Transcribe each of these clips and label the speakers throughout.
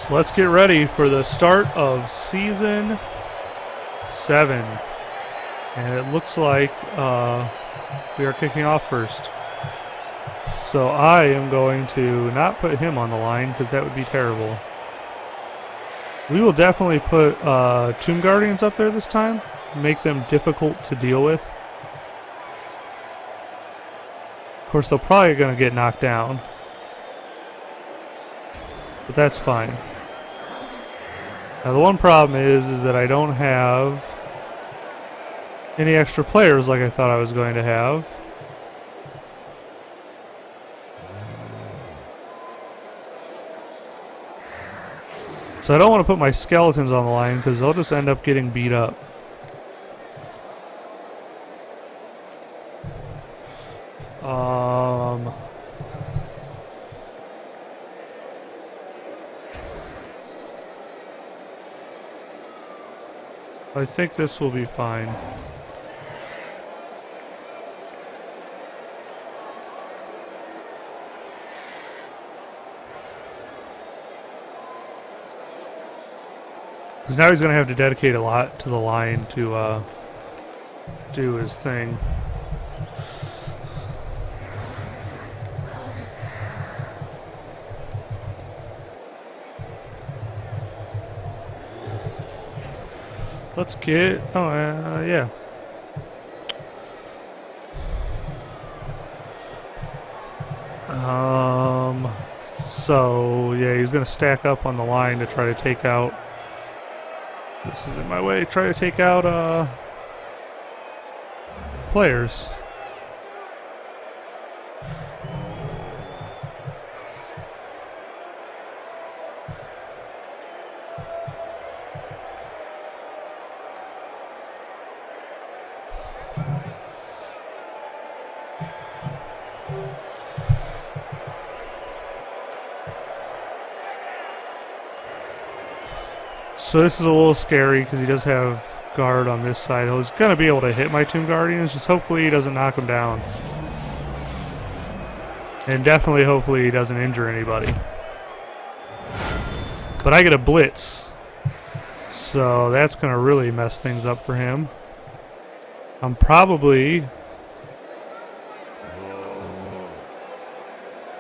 Speaker 1: So let's get ready for the start of Season 7. And it looks like we are kicking off first. So I am going to not put him on the line because that would be terrible. We will definitely put Tomb Guardians up there this time. Make them difficult to deal with. Of course, they're probably going to get knocked down. But that's fine. Now the one problem is that I don't have any extra players like I thought I was going to have. So I don't want to put my skeletons on the line because they'll just end up getting beat up. I think this will be fine. Because now he's going to have to dedicate a lot to the line to do his thing. Let's get... yeah. So, yeah, he's going to stack up on the line to try to take out... This is in my way. Try to take out, players. So this is a little scary because he does have guard on this side. He's going to be able to hit my Tomb Guardians, just hopefully he doesn't knock them down. And definitely hopefully he doesn't injure anybody. But I get a blitz. So that's going to really mess things up for him. I'm probably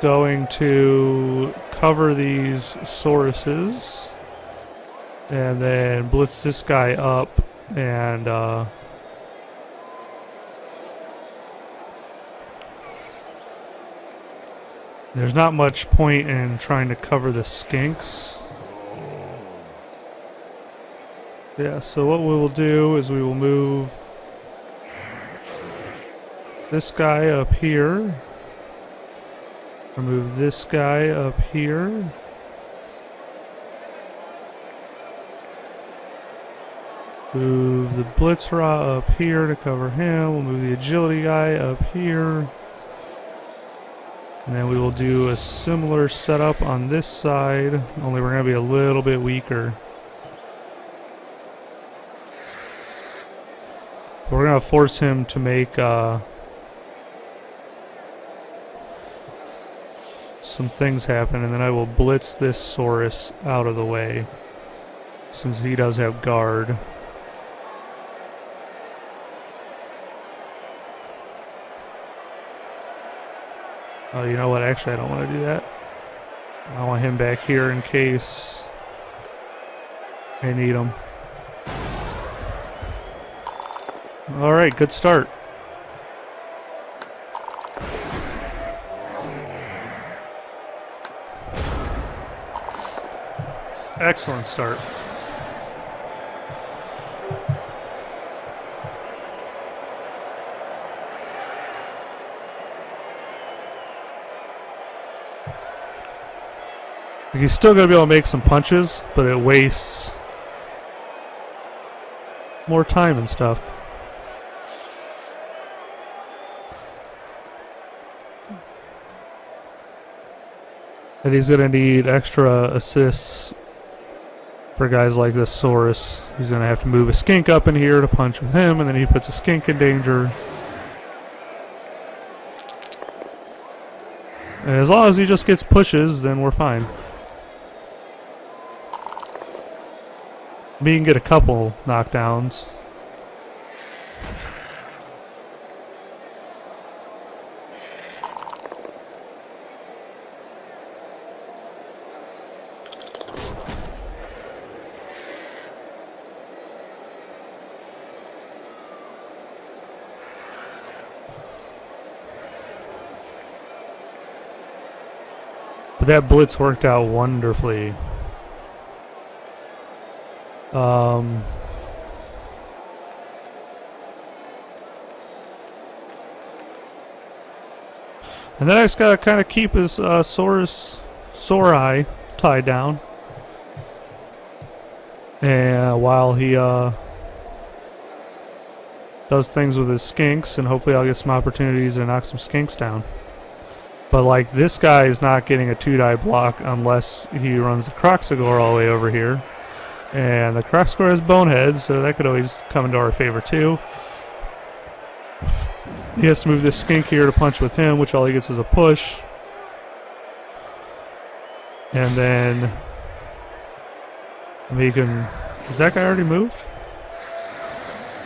Speaker 1: going to cover these Sauruses. And then blitz this guy up, and there's not much point in trying to cover the skinks. Yeah, so what we will do is we will move this guy up here, remove this guy up here. Move the Blitzra up here to cover him. We'll move the agility guy up here. And then we will do a similar setup on this side, only we're going to be a little bit weaker. We're going to force him to make some things happen, and then I will blitz this Saurus out of the way, since he does have guard. Oh, you know what? Actually, I don't want to do that. I want him back here in case I need him. All right, good start. Excellent start. He's still going to be able to make some punches, but it wastes more time and stuff. And he's going to need extra assists for guys like this Saurus. He's going to have to move a skink up in here to punch with him, and then he puts a skink in danger. And as long as he just gets pushes, then we're fine. Me can get a couple knockdowns. But that blitz worked out wonderfully. And then I just gotta kind of keep his sore eye tied down. And while he does things with his skinks, and hopefully I'll get some opportunities to knock some skinks down. But like, this guy is not getting a 2-die block unless he runs the Kroxigor all the way over here. And the Kroxigor has boneheads, so that could always come into our favor too. He has to move this skink here to punch with him, which all he gets is a push. And then he can... Is that guy already moved?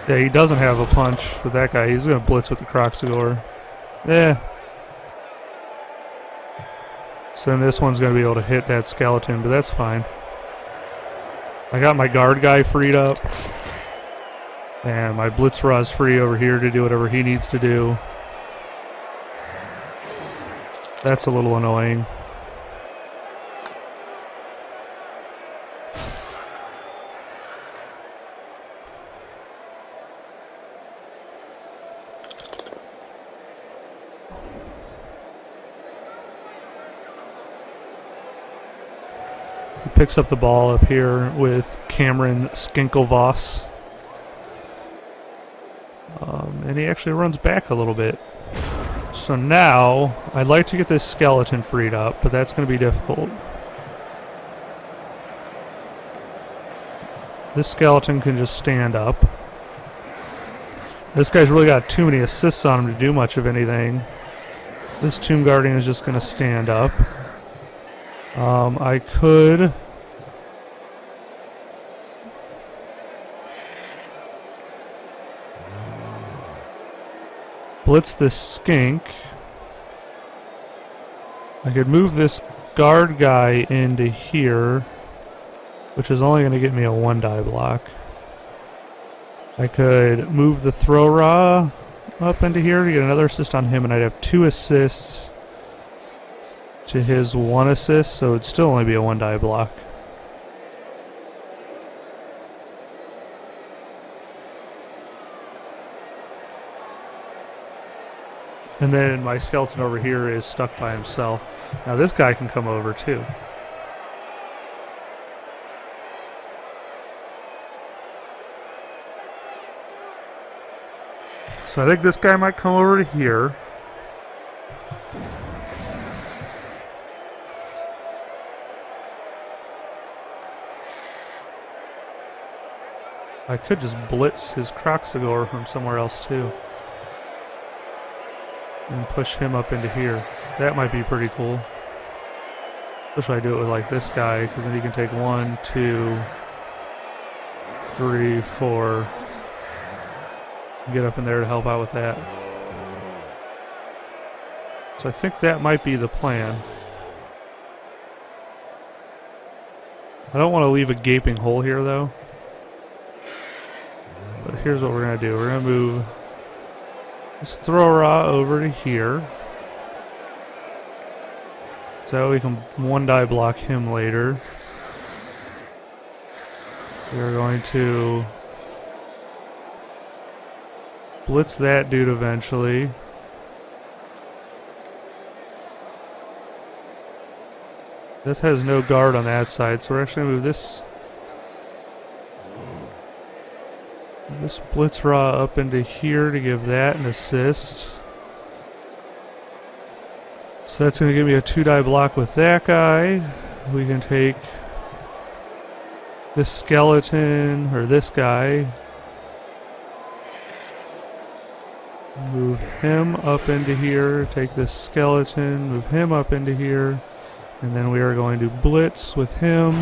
Speaker 1: Yeah, he doesn't have a punch with that guy. He's going to blitz with the Kroxigor. Yeah. So then this one's going to be able to hit that skeleton, but that's fine. I got my guard guy freed up. And my Blitzra's free over here to do whatever he needs to do. That's a little annoying. He picks up the ball up here with Cameron Skinkelvoss. And he actually runs back a little bit. So now, I'd like to get this skeleton freed up, but that's going to be difficult. This skeleton can just stand up. This guy's really got too many assists on him to do much of anything. This Tomb Guardian is just going to stand up. I could... blitz this skink. I could move this guard guy into here, which is only going to get me a 1-die block. I could move the Thro-Ra up into here to get another assist on him, and I'd have 2 assists to his 1 assist, so it'd still only be a 1-die block. And then my skeleton over here is stuck by himself. Now this guy can come over too. So I think this guy might come over to here. I could just blitz his Kroxigor from somewhere else too. And push him up into here. That might be pretty cool. Wish I do it with like this guy, because then he can take 1, 2, 3, 4. Get up in there to help out with that. So I think that might be the plan. I don't want to leave a gaping hole here though. But here's what we're going to do. We're going to move this Thro-Ra over to here. So we can 1-die block him later. We're going to blitz that dude eventually. This has no guard on that side, so we're actually going to move this Blitzra up into here to give that an assist. So that's going to give me a 2-die block with that guy. We can take this skeleton, or this guy, move him up into here, take this skeleton, move him up into here, and then we are going to blitz with him.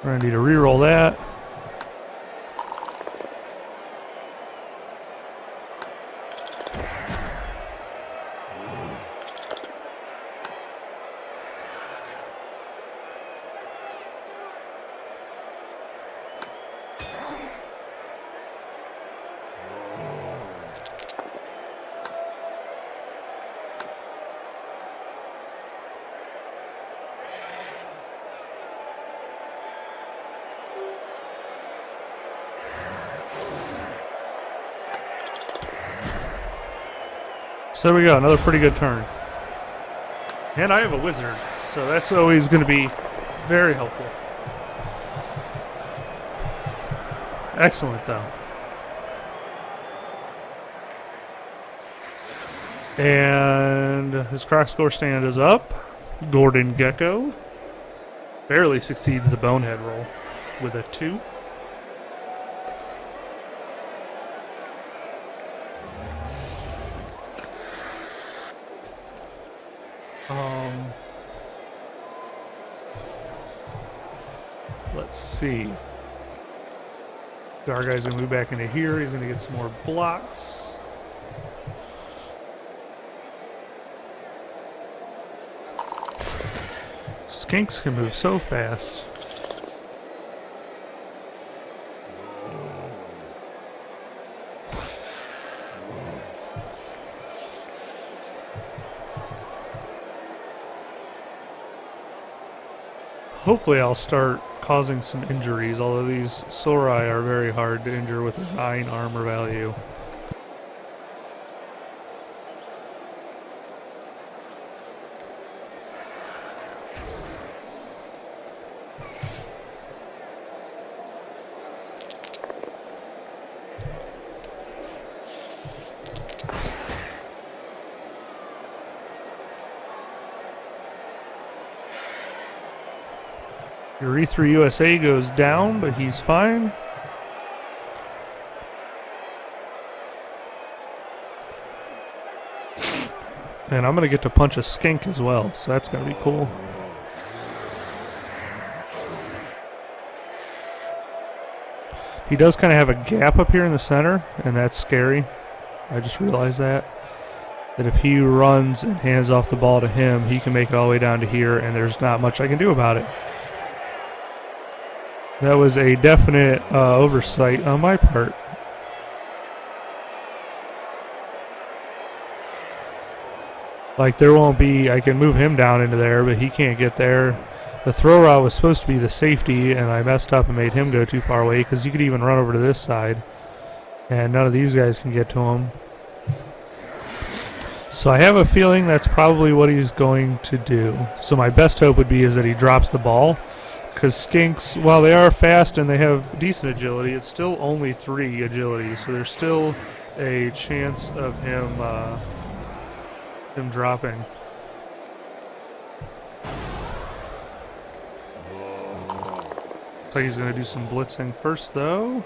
Speaker 1: We're going to need to re-roll that. So there we go, another pretty good turn. And I have a wizard, so that's always going to be very helpful. Excellent, though. And his crack score stand is up. Gordon Gecko barely succeeds the bonehead roll with a 2. Let's see. Our guy's gonna move back into here. He's gonna get some more blocks. Skinks can move so fast. Hopefully I'll start causing some injuries, although these Sorai are very hard to injure with a 9 armor value. Your E3 USA goes down, but he's fine. And I'm going to get to punch a skink as well, so that's going to be cool. He does kind of have a gap up here in the center, and that's scary. I just realized that if he runs and hands off the ball to him, he can make it all the way down to here, and there's not much I can do about it. That was a definite oversight on my part. Like, there won't be... I can move him down into there, but he can't get there. The throw route was supposed to be the safety, and I messed up and made him go too far away, because you could even run over to this side, and none of these guys can get to him. So I have a feeling that's probably what he's going to do. So my best hope would be is that he drops the ball. Because skinks, while they are fast and they have decent agility, it's still only 3 agility, so there's still a chance of him dropping. Looks like he's going to do some blitzing first, though.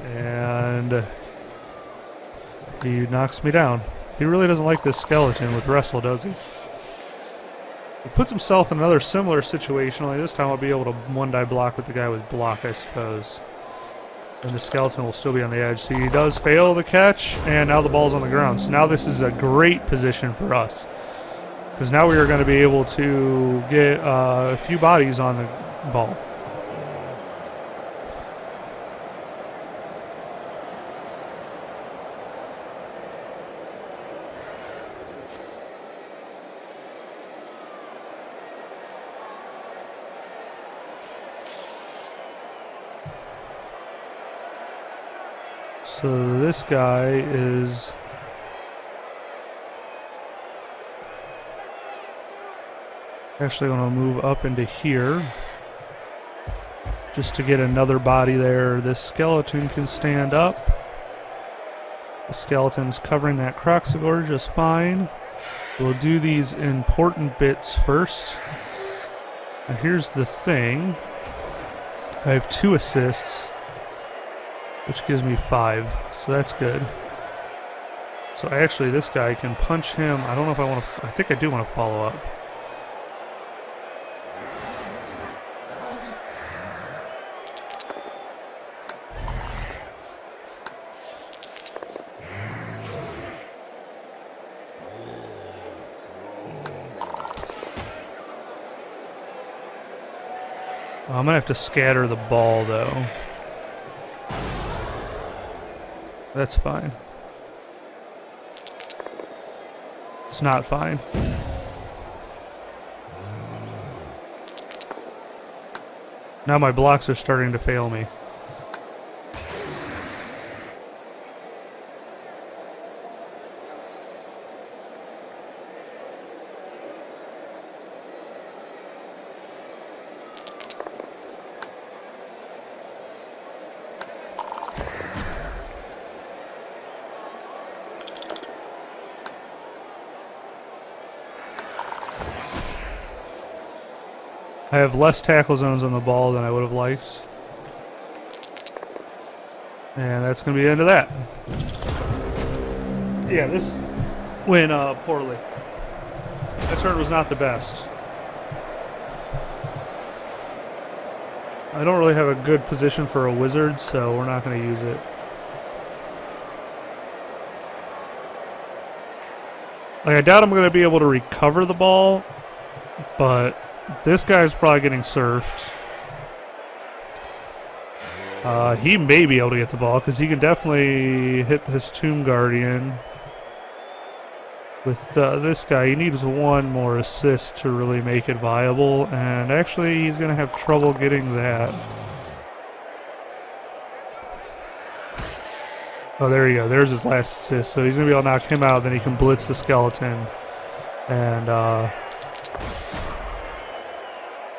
Speaker 1: And he knocks me down. He really doesn't like this skeleton with wrestle, does he? He puts himself in another similar situation, only this time I'll be able to one-die block with the guy with block, I suppose. And the skeleton will still be on the edge. So he does fail the catch, and now the ball's on the ground. So now this is a great position for us, because now we are going to be able to get a few bodies on the ball. So this guy is actually going to move up into here just to get another body there. This skeleton can stand up. The skeleton's covering that Kroxigor just fine. We'll do these important bits first. Now here's the thing. I have 2 assists, which gives me 5, so that's good. So actually this guy can punch him. I don't know if I want to... I think I do want to follow up. I'm going to have to scatter the ball, though. That's fine. It's not fine. Now my blocks are starting to fail me. I have less tackle zones on the ball than I would have liked. And that's going to be the end of that. Yeah, this went poorly. That turn was not the best. I don't really have a good position for a wizard, so we're not going to use it. Like, I doubt I'm going to be able to recover the ball, but this guy's probably getting surfed. He may be able to get the ball because he can definitely hit his Tomb Guardian. With this guy, he needs one more assist to really make it viable, and actually he's going to have trouble getting that. Oh, there you go. There's his last assist. So he's going to be able to knock him out, then he can blitz the skeleton and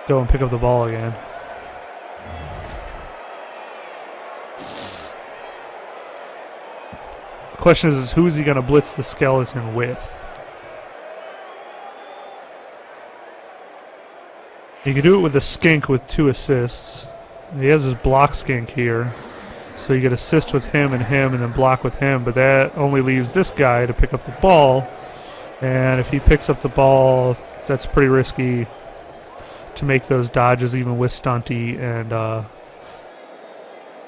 Speaker 1: go and pick up the ball again. The question is who is he going to blitz the skeleton with? He can do it with a skink with 2 assists. He has his block skink here. So you get assist with him, and then block with him. But that only leaves this guy to pick up the ball. And if he picks up the ball, that's pretty risky to make those dodges even with Stunty and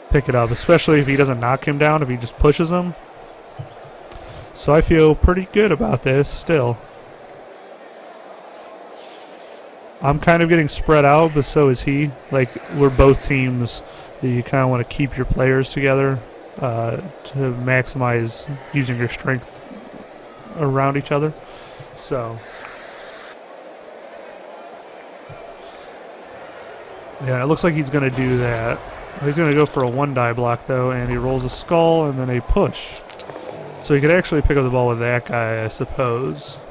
Speaker 1: pick it up, especially if he doesn't knock him down, if he just pushes him. So I feel pretty good about this still. I'm kind of getting spread out, but so is he. Like, we're both teams that you kind of want to keep your players together to maximize using your strength around each other. So yeah, it looks like he's going to do that. He's going to go for a 1-die block, though, and he rolls a skull and then a push. So he could actually pick up the ball with that guy, I suppose.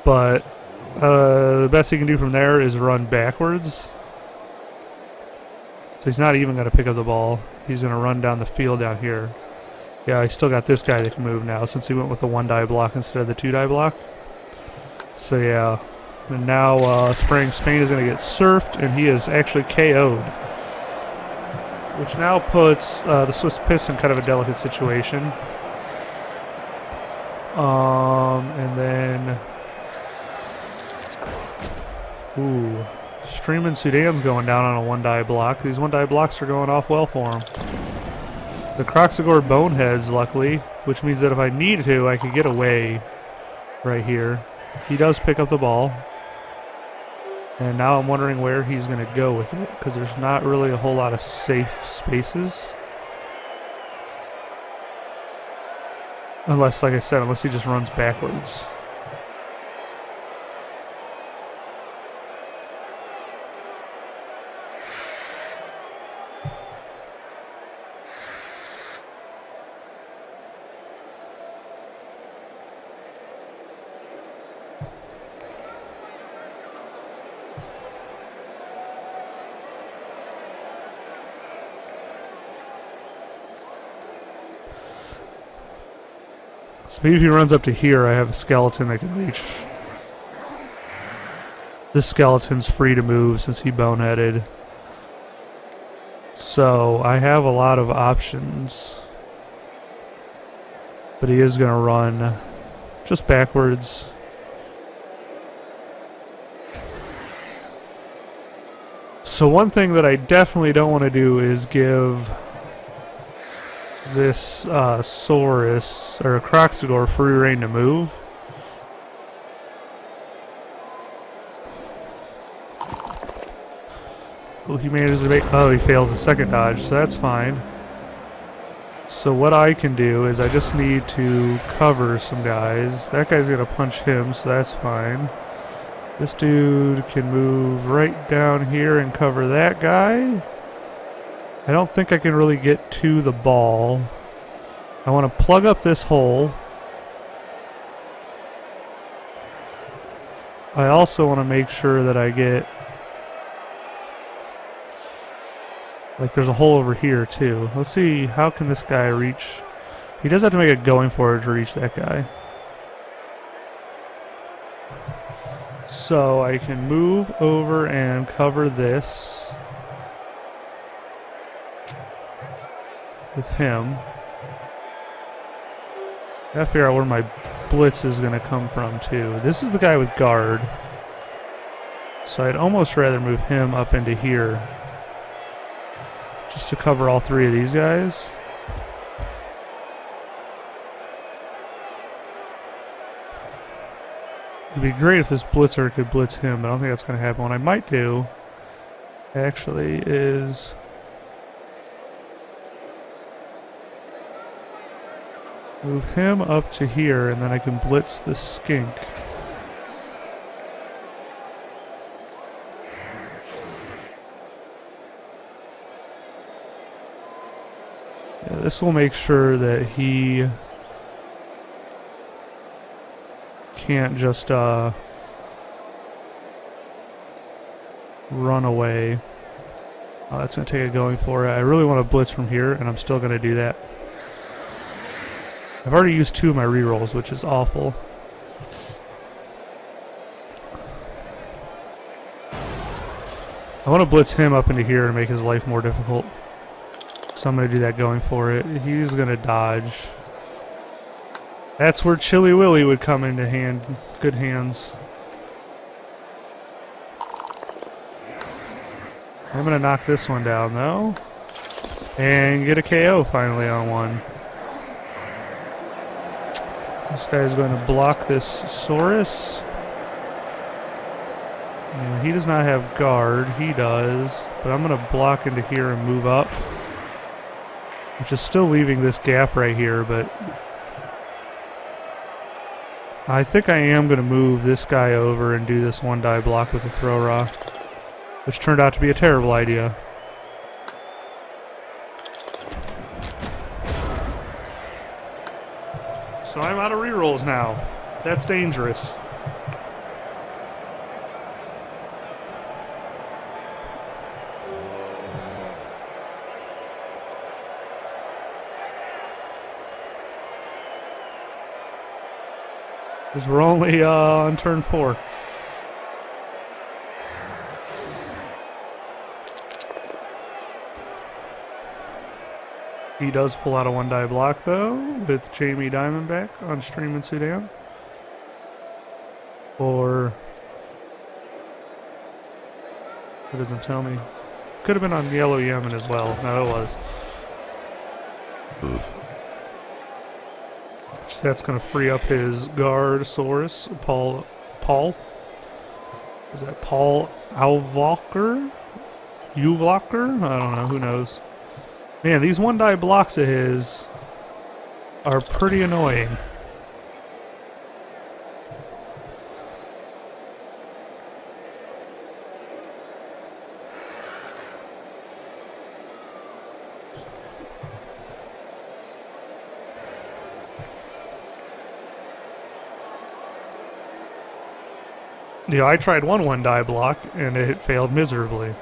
Speaker 1: But the best he can do from there is run backwards. So he's not even going to pick up the ball. He's going to run down the field down here. Yeah, he's still got this guy that can move now since he went with the 1-die block instead of the 2-die block. So yeah. And now Spraying Spain is going to get surfed, and he is actually KO'd. Which now puts the Swiss Piss in kind of a delicate situation. And then... Ooh. Streamin' Sudan's going down on a 1-die block. These 1-die blocks are going off well for him. The Croxagore Boneheads, luckily, which means that if I need to, I could get away right here. He does pick up the ball. And now I'm wondering where he's going to go with it, because there's not really a whole lot of safe spaces. Unless, like I said, unless he just runs backwards. So maybe if he runs up to here, I have a skeleton that can reach. This skeleton's free to move since he boneheaded. So I have a lot of options. But he is going to run just backwards. So one thing that I definitely don't want to do is give this Saurus or Kroxigor free reign to move. Well, he manages to make... Oh, he fails the second dodge, so that's fine. So what I can do is I just need to cover some guys. That guy's going to punch him, so that's fine. This dude can move right down here and cover that guy. I don't think I can really get to the ball. I want to plug up this hole. I also want to make sure that I get... Like there's a hole over here too. Let's see, how can this guy reach... He does have to make a going for it to reach that guy. So I can move over and cover this with him. I gotta figure out where my blitz is gonna come from too. This is the guy with guard. So I'd almost rather move him up into here. Just to cover all three of these guys. It'd be great if this blitzer could blitz him, but I don't think that's going to happen. What I might do, actually, is... move him up to here, and then I can blitz the skink. Yeah, this will make sure that he... can't just run away. Oh, that's going to take a going for it. I really want to blitz from here, and I'm still going to do that. I've already used 2 of my rerolls, which is awful. I want to blitz him up into here to make his life more difficult. So I'm going to do that going for it. He's going to dodge. That's where Chilly Willy would come into good hands. I'm going to knock this one down, though. And get a KO finally on one. This guy's going to block this Saurus. And he does not have guard. He does. But I'm going to block into here and move up. Which is still leaving this gap right here, but... I think I am going to move this guy over and do this one die block with the throw raw, which turned out to be a terrible idea. So I'm out of rerolls now. That's dangerous. Because we're only on turn 4. He does pull out a 1-die block, though, with Jamie Diamondback on Stream in Sudan. Or... it doesn't tell me. Could have been on Yellow Yemen as well. No, it was. So that's going to free up his guard, Saurus, Paul. Is that Paul Uvlocker? I don't know, who knows. Man, these 1-die blocks of his are pretty annoying. Yeah, I tried one die block and it failed miserably.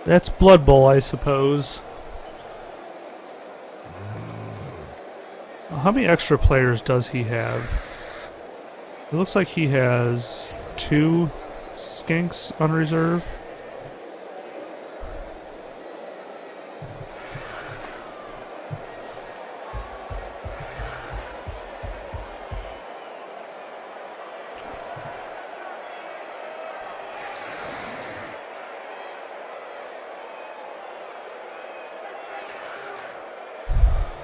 Speaker 1: That's Blood Bowl, I suppose. How many extra players does he have? It looks like he has 2 skinks on reserve.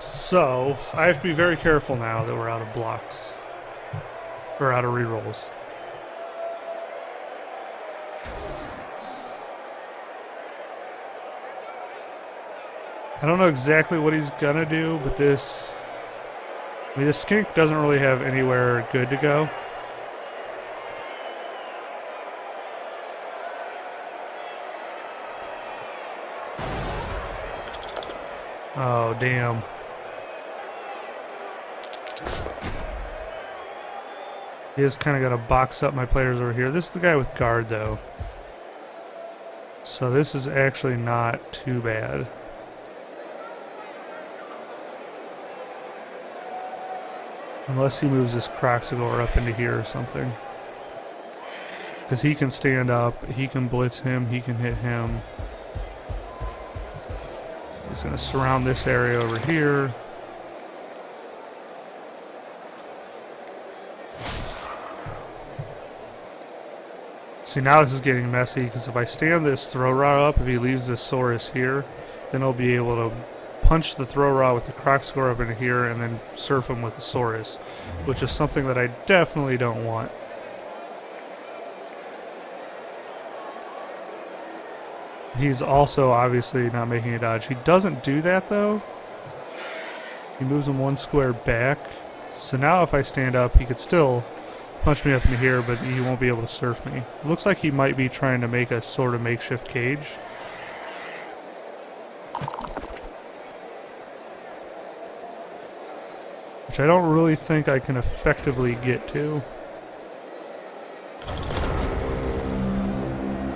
Speaker 1: So, I have to be very careful now that we're out of blocks. Or out of rerolls. I don't know exactly what he's gonna do, but this skink doesn't really have anywhere good to go. Oh, damn. He is kind of going to box up my players over here. This is the guy with guard, though. So this is actually not too bad. Unless he moves this Kroxigor up into here or something. Because he can stand up, he can blitz him, he can hit him. He's going to surround this area over here. See, now this is getting messy, because if I stand this throw rod up, if he leaves this Saurus here, then I'll be able to punch the throw rod with the Kroxigor up into here and then surf him with the Saurus, which is something that I definitely don't want. He's also obviously not making a dodge. He doesn't do that, though. He moves him one square back. So now if I stand up, he could still punch me up into here, but he won't be able to surf me. It looks like he might be trying to make a sort of makeshift cage. Which I don't really think I can effectively get to.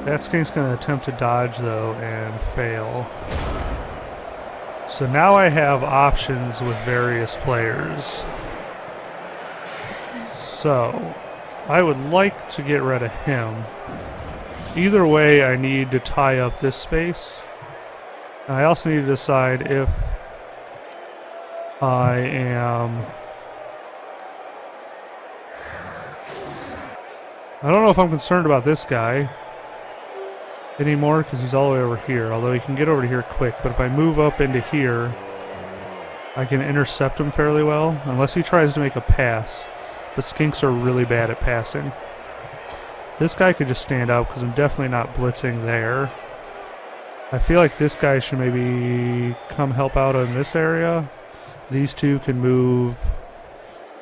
Speaker 1: That skink's going to attempt to dodge, though, and fail. So now I have options with various players. So, I would like to get rid of him. Either way, I need to tie up this space. And I also need to decide if I am... I don't know if I'm concerned about this guy anymore, because he's all the way over here, although he can get over to here quick. But if I move up into here, I can intercept him fairly well, unless he tries to make a pass. But skinks are really bad at passing. This guy could just stand up, because I'm definitely not blitzing there. I feel like this guy should maybe come help out in this area. These two can move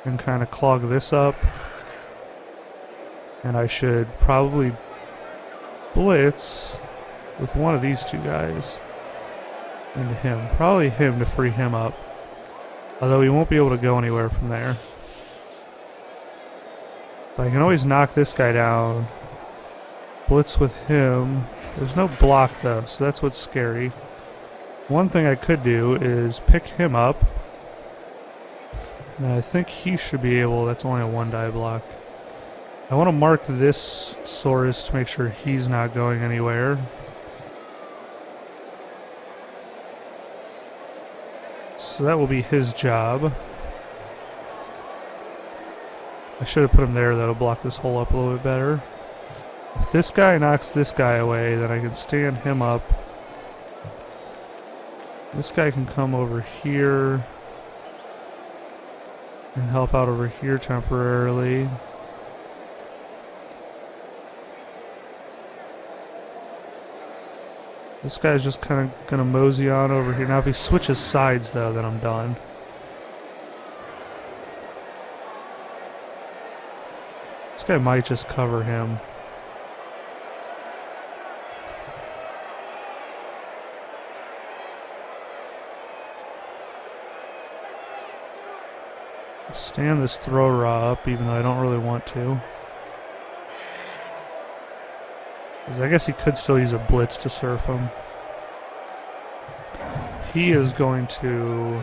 Speaker 1: and kind of clog this up. And I should probably blitz with one of these two guys into him. Probably him to free him up. Although he won't be able to go anywhere from there. But I can always knock this guy down. Blitz with him. There's no block though, so that's what's scary. One thing I could do is pick him up. And I think he should be able, that's only a 1-die block. I want to mark this Saurus to make sure he's not going anywhere. So that will be his job. I should have put him there though to block this hole up a little bit better. If this guy knocks this guy away, then I can stand him up. This guy can come over here and help out over here temporarily. This guy's just kind of going to mosey on over here. Now if he switches sides though, then I'm done. This guy might just cover him. Stand this throw raw up, even though I don't really want to. Because I guess he could still use a blitz to surf him. He is going to...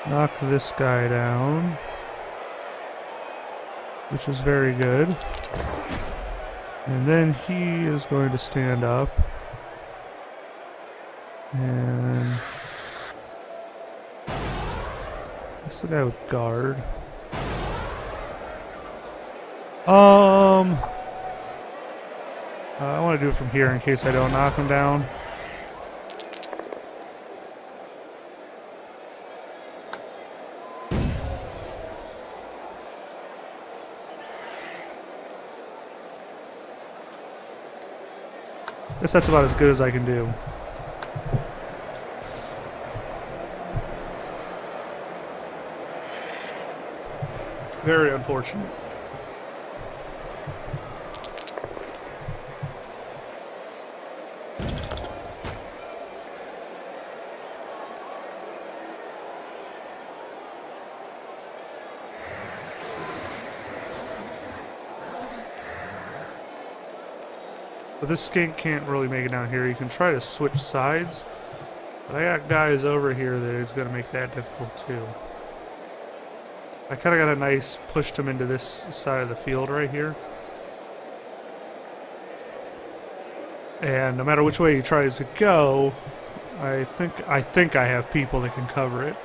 Speaker 1: knock this guy down, which is very good. And then he is going to stand up and That's the guy with guard. I want to do it from here in case I don't knock him down. Guess that's about as good as I can do. Very unfortunate. But this skink can't really make it down here. You can try to switch sides, but I got guys over here that is going to make that difficult too. I kind of got a nice pushed him into this side of the field right here. And no matter which way he tries to go, I think I have people that can cover it.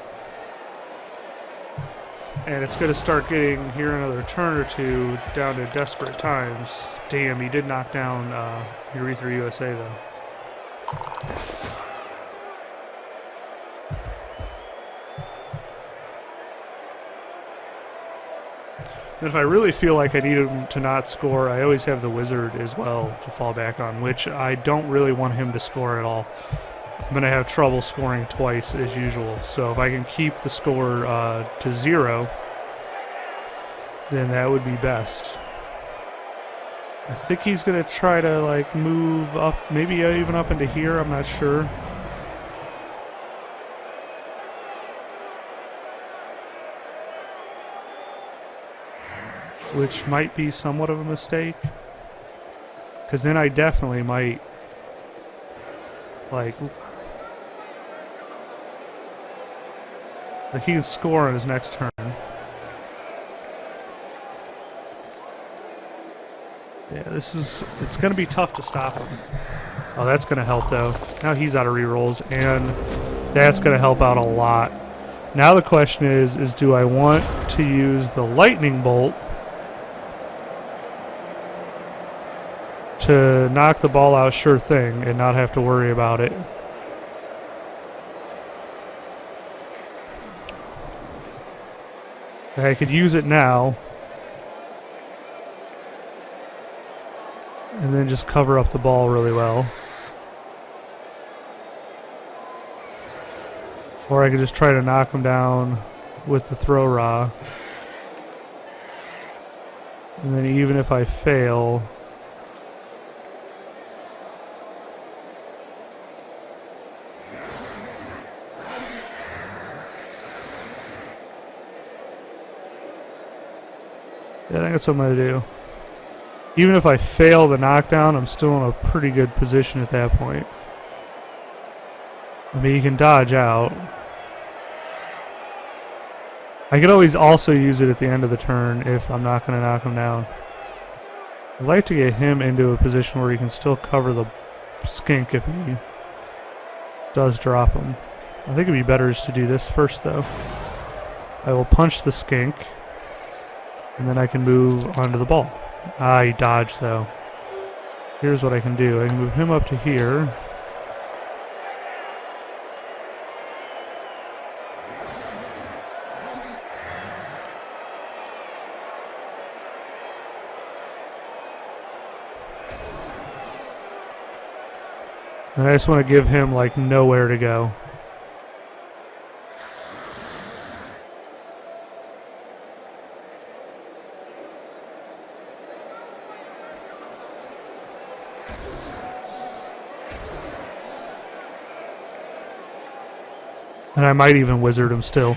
Speaker 1: And it's going to start getting, here another turn or two, down to desperate times. Damn, he did knock down Urethra USA, though. And if I really feel like I need him to not score, I always have the Wizard as well to fall back on, which I don't really want him to score at all. I'm going to have trouble scoring twice as usual. So if I can keep the score to 0, then that would be best. I think he's going to try to like move up, maybe even up into here, I'm not sure. Which might be somewhat of a mistake. Because then I definitely might like he can score on his next turn. Yeah, it's going to be tough to stop him. Oh, that's going to help though. Now he's out of rerolls, and that's going to help out a lot. Now the question is do I want to use the lightning bolt to knock the ball out sure thing and not have to worry about it? I could use it now and then just cover up the ball really well. Or I could just try to knock him down with the throw raw. And then even if I fail, yeah, I think that's what I'm going to do. Even if I fail the knockdown, I'm still in a pretty good position at that point. I mean, you can dodge out. I could always also use it at the end of the turn if I'm not going to knock him down. I'd like to get him into a position where he can still cover the skink if he does drop him. I think it'd be better just to do this first, though. I will punch the skink, and then I can move onto the ball. Ah, he dodged, though. Here's what I can do. I can move him up to here. And I just want to give him, like, nowhere to go. And I might even wizard him still.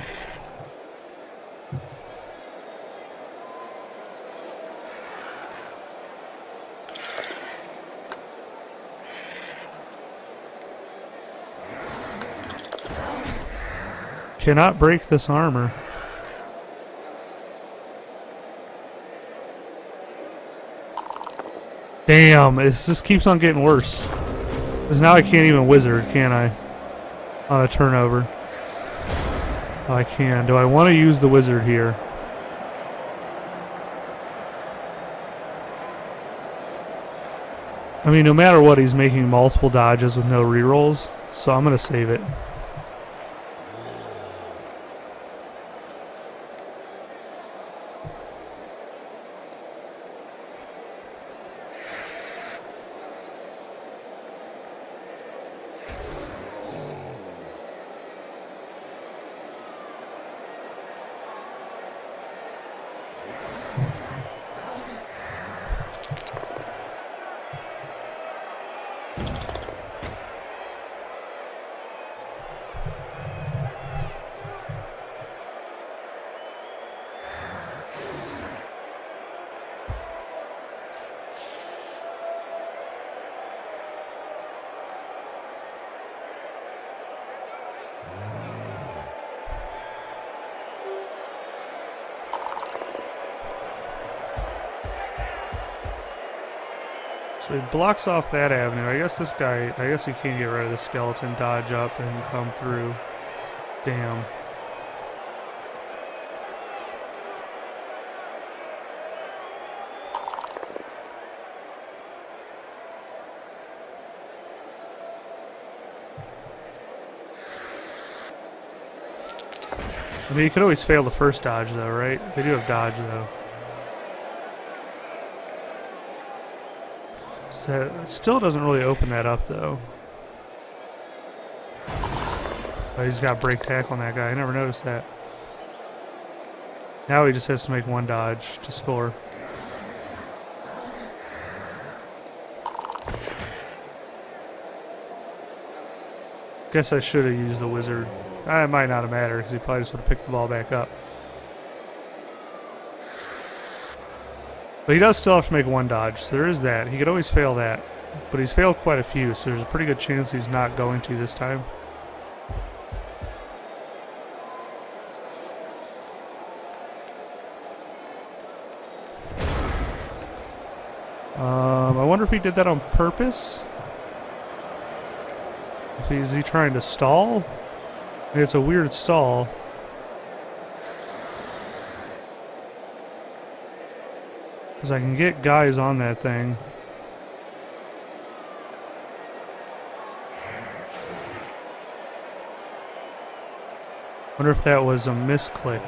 Speaker 1: Cannot break this armor. Damn, it just keeps on getting worse. Because now I can't even wizard, can I? On a turnover. Oh, I can. Do I want to use the wizard here? I mean, no matter what, he's making multiple dodges with no rerolls, so I'm going to save it. So he blocks off that avenue. I guess this guy, I guess he can't get rid of the skeleton, dodge up and come through. Damn. I mean, you could always fail the first dodge though, right? They do have dodge though. So it still doesn't really open that up though. Oh, he's got break tackle on that guy. I never noticed that. Now he just has to make one dodge to score. Guess I should have used the wizard. It might not have mattered because he probably just would have picked the ball back up. But he does still have to make one dodge, so there is that. He could always fail that. But he's failed quite a few, so there's a pretty good chance he's not going to this time. I wonder if he did that on purpose? Is he trying to stall? It's a weird stall. Because I can get guys on that thing. Wonder if that was a misclick.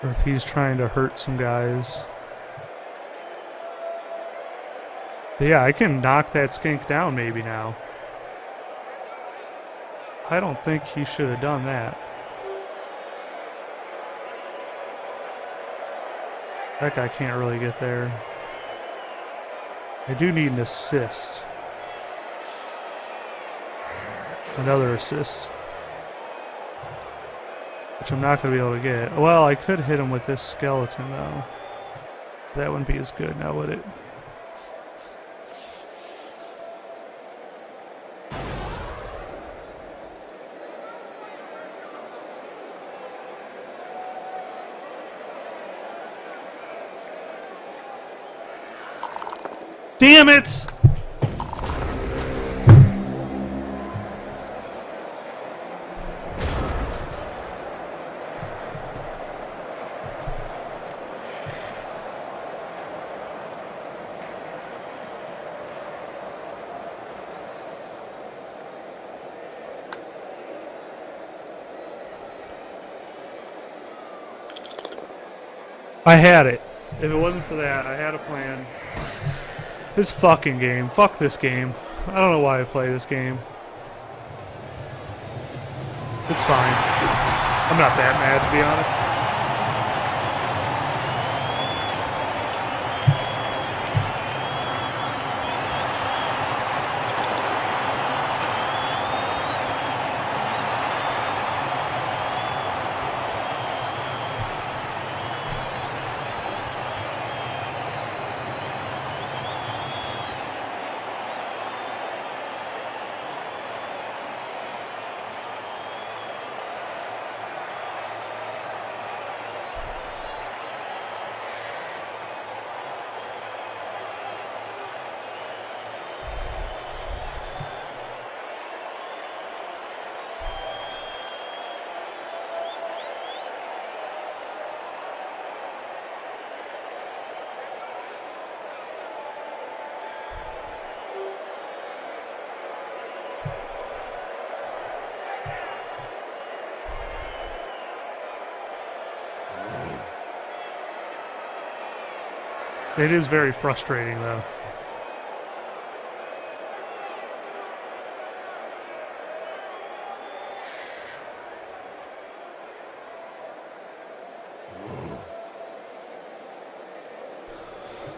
Speaker 1: Or if he's trying to hurt some guys. But yeah, I can knock that skink down maybe now. I don't think he should have done that. That guy can't really get there. I do need an assist. Another assist. Which I'm not going to be able to get. Well, I could hit him with this skeleton, though. That wouldn't be as good now, would it? Damn it! I had it. If it wasn't for that, I had a plan. This fucking game. Fuck this game. I don't know why I play this game. It's fine. I'm not that mad, to be honest. It is very frustrating, though.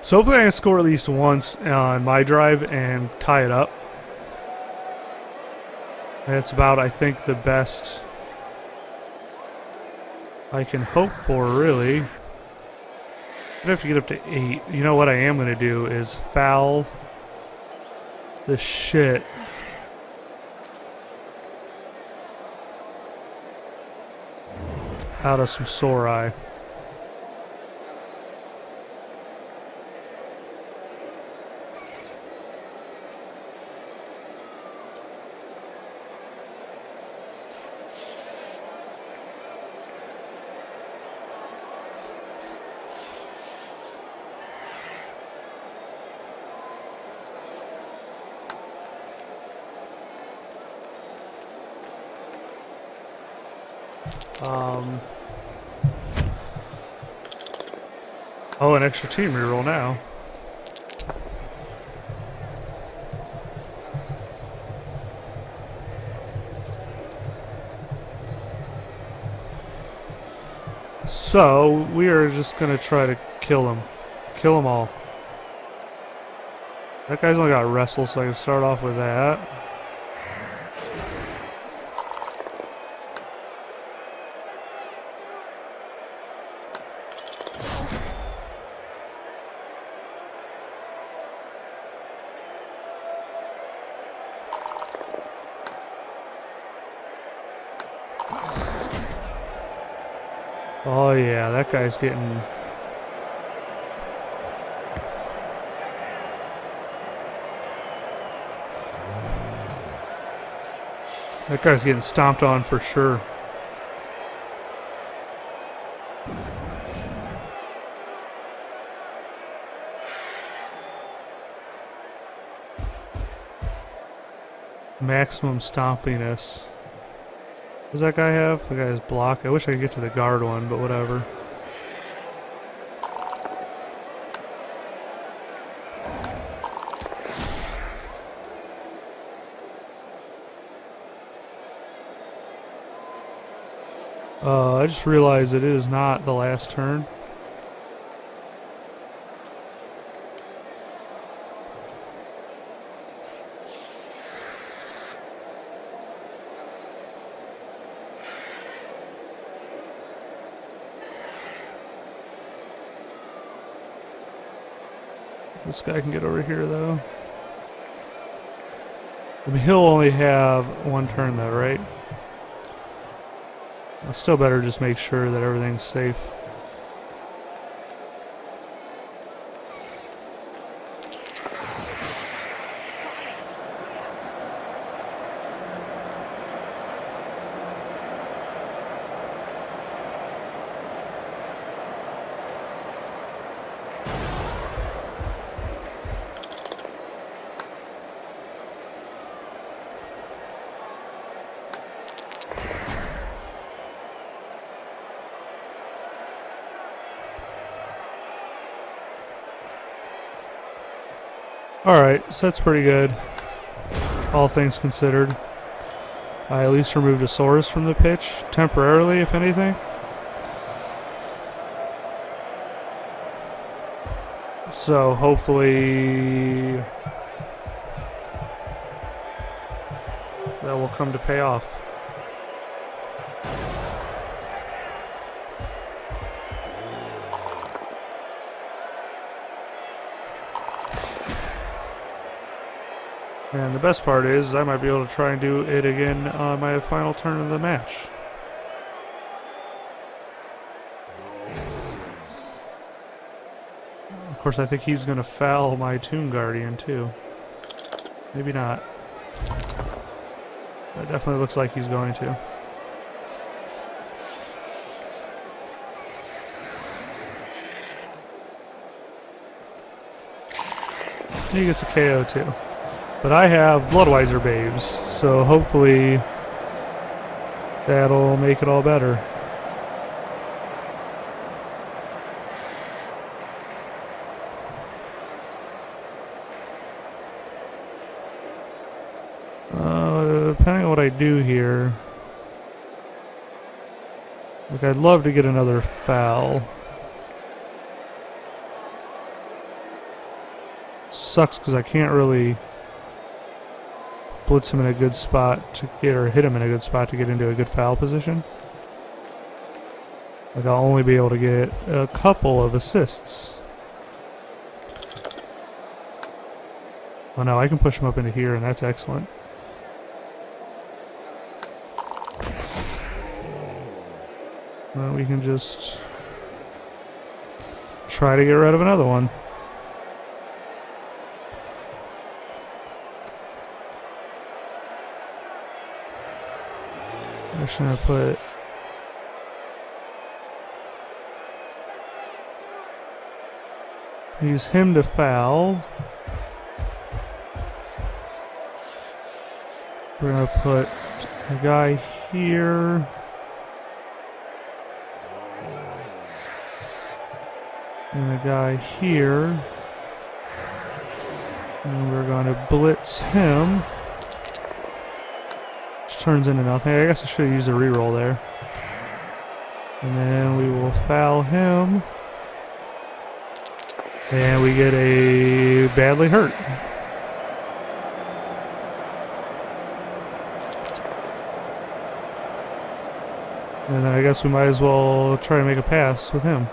Speaker 1: So hopefully I can score at least once on my drive and tie it up. That's about, I think, the best I can hope for, really. I'd have to get up to 8. You know what I am going to do is foul the shit out of some Sorai. Oh, an extra team reroll now. So, we are just going to try to kill him. Kill them all. That guy's only got wrestle, so I can start off with that. Oh yeah, that guy's getting... That guy's getting stomped on for sure. Maximum stompiness. Does that guy have? The guy's block. I wish I could get to the guard one, but whatever. I just realized it is not the last turn. This guy can get over here, though. I mean, he'll only have one turn, though, right? I still better just make sure that everything's safe. Alright, so that's pretty good. All things considered. I at least removed a Saurus from the pitch, temporarily, if anything. So hopefully that will come to pay off. And the best part is I might be able to try and do it again on my final turn of the match. Of course, I think he's going to foul my Tomb Guardian too. Maybe not. It definitely looks like he's going to. He gets a KO too. But I have Bloodweiser Babes, so hopefully that'll make it all better. Depending on what I do here. Like, I'd love to get another foul. Sucks because I can't really blitz him in a good spot to get, or hit him in a good spot to get into a good foul position. Like, I'll only be able to get a couple of assists. Oh no, I can push him up into here, and that's excellent. Well, we can just try to get rid of another one. I'm just gonna put use him to foul. We're gonna put a guy here. And a guy here. And we're going to blitz him. Which turns into nothing. I guess I should have used a reroll there. And then we will foul him. And we get a badly hurt. And then I guess we might as well try to make a pass with him.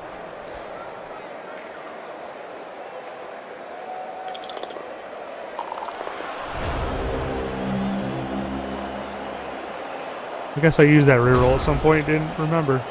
Speaker 1: I guess I used that reroll at some point, didn't remember.